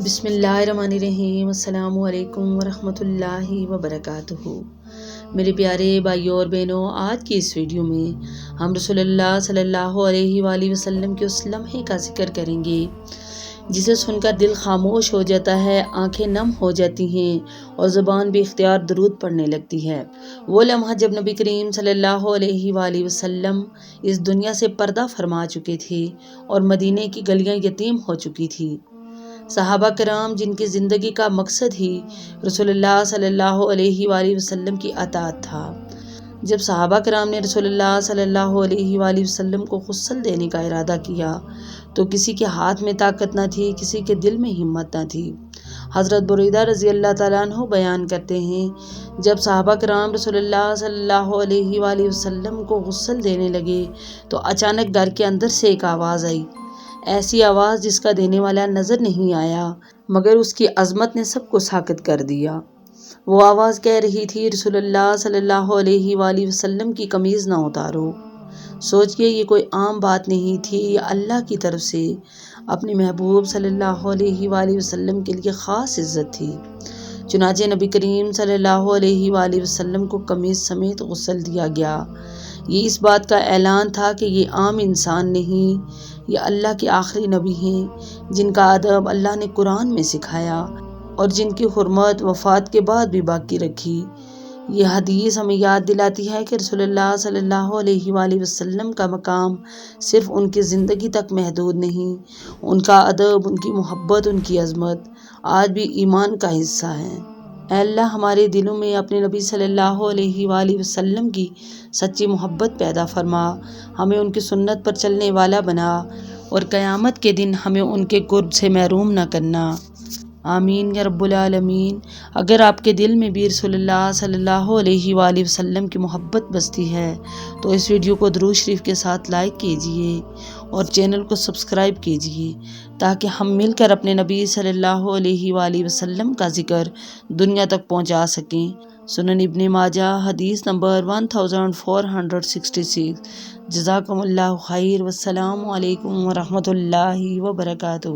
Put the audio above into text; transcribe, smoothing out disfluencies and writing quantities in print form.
بسم اللہ الرحمن الرحیم۔ السلام علیکم ورحمۃ اللہ وبرکاتہ۔ میرے پیارے بھائیوں اور بہنوں، آج کی اس ویڈیو میں ہم رسول اللہ صلی اللہ علیہ وآلہ وسلم کے اس لمحے کا ذکر کریں گے جسے سن کر دل خاموش ہو جاتا ہے، آنکھیں نم ہو جاتی ہیں اور زبان بھی اختیار درود پڑھنے لگتی ہے۔ وہ لمحہ جب نبی کریم صلی اللہ علیہ وآلہ وسلم اس دنیا سے پردہ فرما چکے تھے اور مدینے کی گلیاں یتیم ہو چکی تھی۔ صحابہ کرام جن کی زندگی کا مقصد ہی رسول اللہ صلی اللہ علیہ وآلہ وسلم کی اطاعت تھا، جب صحابہ کرام نے رسول اللہ صلی اللہ علیہ وآلہ وسلم کو غسل دینے کا ارادہ کیا تو کسی کے ہاتھ میں طاقت نہ تھی، کسی کے دل میں ہمت نہ تھی۔ حضرت بریدہ رضی اللہ تعالیٰ عنہ بیان کرتے ہیں، جب صحابہ کرام رسول اللہ صلی اللہ علیہ وآلہ وسلم کو غسل دینے لگے تو اچانک گھر کے اندر سے ایک آواز آئی، ایسی آواز جس کا دینے والا نظر نہیں آیا، مگر اس کی عظمت نے سب کو ساکت کر دیا۔ وہ آواز کہہ رہی تھی، رسول اللہ صلی اللہ علیہ وآلہ وسلم کی قمیض نہ اتارو۔ سوچئے یہ کوئی عام بات نہیں تھی، یہ اللہ کی طرف سے اپنے محبوب صلی اللہ علیہ وآلہ وسلم کے لیے خاص عزت تھی۔ چنانچہ نبی کریم صلی اللہ علیہ وآلہ وسلم کو قمیض سمیت غسل دیا گیا۔ یہ اس بات کا اعلان تھا کہ یہ عام انسان نہیں، یہ اللہ کے آخری نبی ہیں جن کا ادب اللہ نے قرآن میں سکھایا اور جن کی حرمت وفات کے بعد بھی باقی رکھی۔ یہ حدیث ہمیں یاد دلاتی ہے کہ رسول اللہ صلی اللہ علیہ وآلہ وسلم کا مقام صرف ان کی زندگی تک محدود نہیں، ان کا ادب، ان کی محبت، ان کی عظمت آج بھی ایمان کا حصہ ہے۔ اے اللہ، ہمارے دلوں میں اپنے نبی صلی اللہ علیہ وآلہ وسلم کی سچی محبت پیدا فرما، ہمیں ان کی سنت پر چلنے والا بنا اور قیامت کے دن ہمیں ان کے قرب سے محروم نہ کرنا۔ آمین یا رب العالمین۔ اگر آپ کے دل میں بھی رسول اللہ صلی اللہ علیہ وآلہ وسلم کی محبت بستی ہے تو اس ویڈیو کو درود شریف کے ساتھ لائک کیجئے اور چینل کو سبسکرائب کیجئے تاکہ ہم مل کر اپنے نبی صلی اللہ علیہ وآلہ وسلم کا ذکر دنیا تک پہنچا سکیں۔ سنن ابن ماجہ حدیث نمبر 1466۔ جزاکم اللہ خیر، والسلام علیکم ورحمۃ اللہ وبرکاتہ۔